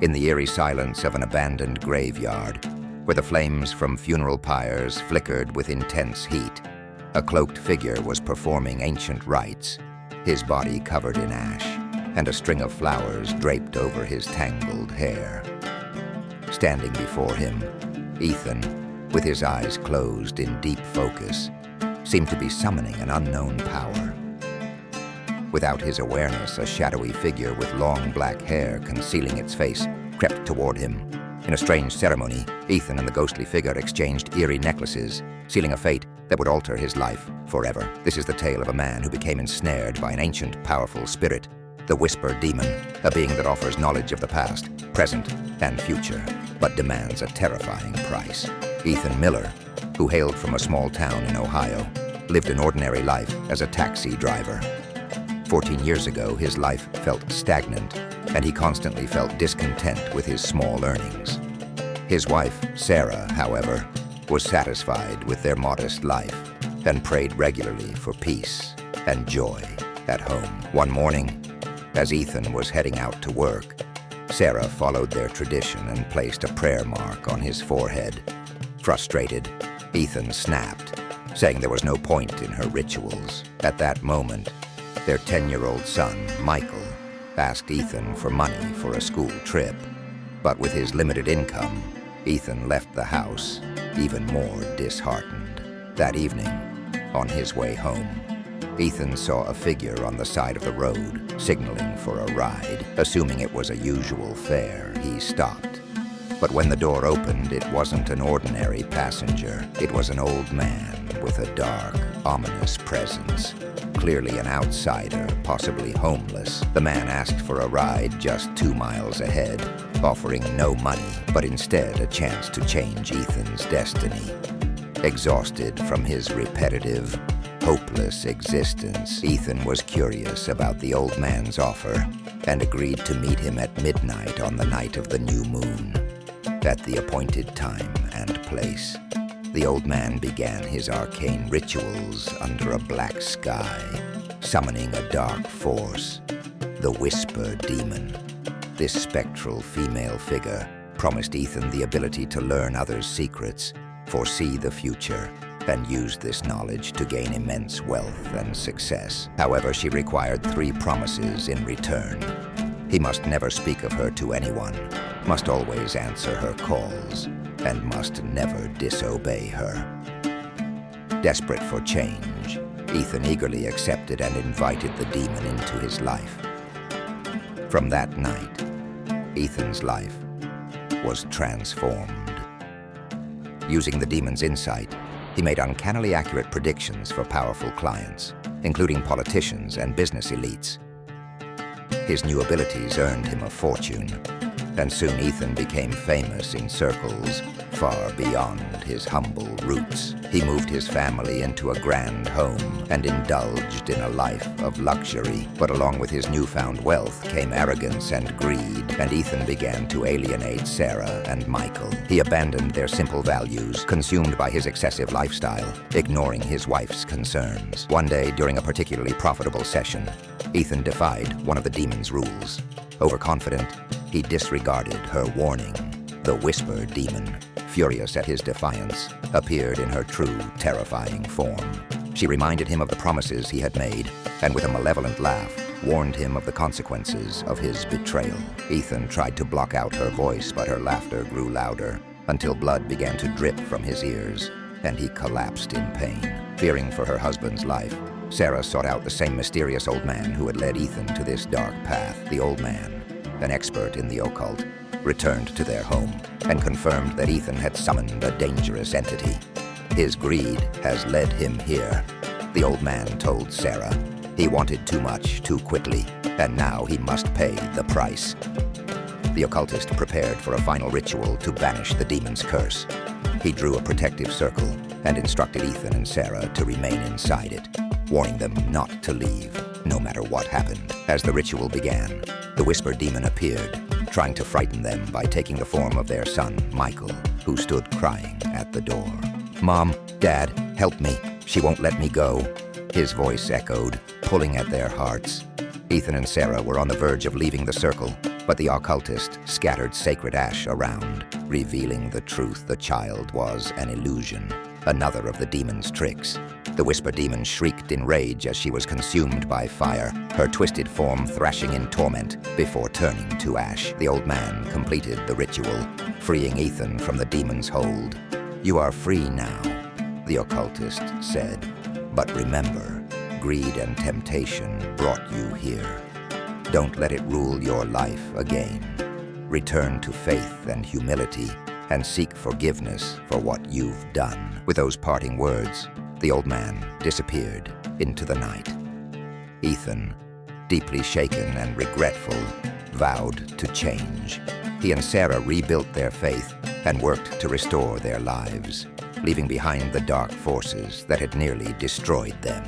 In the eerie silence of an abandoned graveyard, where the flames from funeral pyres flickered with intense heat, a cloaked figure was performing ancient rites, his body covered in ash, and a string of flowers draped over his tangled hair. Standing before him, Ethan, with his eyes closed in deep focus, seemed to be summoning an unknown power. Without his awareness, a shadowy figure with long black hair concealing its face crept toward him. In a strange ceremony, Ethan and the ghostly figure exchanged eerie necklaces, sealing a fate that would alter his life forever. This is the tale of a man who became ensnared by an ancient, powerful spirit, the Whisper Demon, a being that offers knowledge of the past, present, and future, but demands a terrifying price. Ethan Miller, who hailed from a small town in Ohio, lived an ordinary life as a taxi driver. 14 years ago, his life felt stagnant, and he constantly felt discontent with his small earnings. His wife, Sarah, however, was satisfied with their modest life and prayed regularly for peace and joy at home. One morning, as Ethan was heading out to work, Sarah followed their tradition and placed a prayer mark on his forehead. Frustrated, Ethan snapped, saying there was no point in her rituals. At that moment, their 10-year-old son, Michael, asked Ethan for money for a school trip. But with his limited income, Ethan left the house even more disheartened. That evening, on his way home, Ethan saw a figure on the side of the road, signaling for a ride. Assuming it was a usual fare, he stopped. But when the door opened, it wasn't an ordinary passenger. It was an old man with a dark, ominous presence. Clearly an outsider, possibly homeless. The man asked for a ride just 2 miles ahead, offering no money, but instead a chance to change Ethan's destiny. Exhausted from his repetitive, hopeless existence, Ethan was curious about the old man's offer and agreed to meet him at midnight on the night of the new moon. At the appointed time and place, the old man began his arcane rituals under a black sky, summoning a dark force, the Whisper Demon. This spectral female figure promised Ethan the ability to learn others' secrets, foresee the future, and use this knowledge to gain immense wealth and success. However, she required 3 promises in return. He must never speak of her to anyone, must always answer her calls, and must never disobey her. Desperate for change, Ethan eagerly accepted and invited the demon into his life. From that night, Ethan's life was transformed. Using the demon's insight, he made uncannily accurate predictions for powerful clients, including politicians and business elites. His new abilities earned him a fortune, and soon Ethan became famous in circles far beyond his humble roots. He moved his family into a grand home and indulged in a life of luxury. But along with his newfound wealth came arrogance and greed, and Ethan began to alienate Sarah and Michael. He abandoned their simple values, consumed by his excessive lifestyle, ignoring his wife's concerns. One day, during a particularly profitable session, Ethan defied one of the demon's rules. Overconfident, he disregarded her warning. The Whisper Demon, furious at his defiance, appeared in her true, terrifying form. She reminded him of the promises he had made, and with a malevolent laugh, warned him of the consequences of his betrayal. Ethan tried to block out her voice, but her laughter grew louder, until blood began to drip from his ears, and he collapsed in pain. Fearing for her husband's life, Sarah sought out the same mysterious old man who had led Ethan to this dark path. The old man, an expert in the occult, returned to their home and confirmed that Ethan had summoned a dangerous entity. His greed has led him here, the old man told Sarah. He wanted too much too quickly, and now he must pay the price. The occultist prepared for a final ritual to banish the demon's curse. He drew a protective circle and instructed Ethan and Sarah to remain inside it, warning them not to leave, no matter what happened. As the ritual began, the Whisper Demon appeared, trying to frighten them by taking the form of their son, Michael, who stood crying at the door. "Mom, Dad, help me. She won't let me go," his voice echoed, pulling at their hearts. Ethan and Sarah were on the verge of leaving the circle but the occultist scattered sacred ash around, revealing the truth the child was an illusion, another of the demon's tricks. The Whisper Demon shrieked in rage as she was consumed by fire, her twisted form thrashing in torment before turning to ash. The old man completed the ritual, freeing Ethan from the demon's hold. "You are free now," the occultist said. "But remember, greed and temptation brought you here. Don't let it rule your life again. Return to faith and humility and seek forgiveness for what you've done." With those parting words, the old man disappeared into the night. Ethan, deeply shaken and regretful, vowed to change. He and Sarah rebuilt their faith and worked to restore their lives, leaving behind the dark forces that had nearly destroyed them.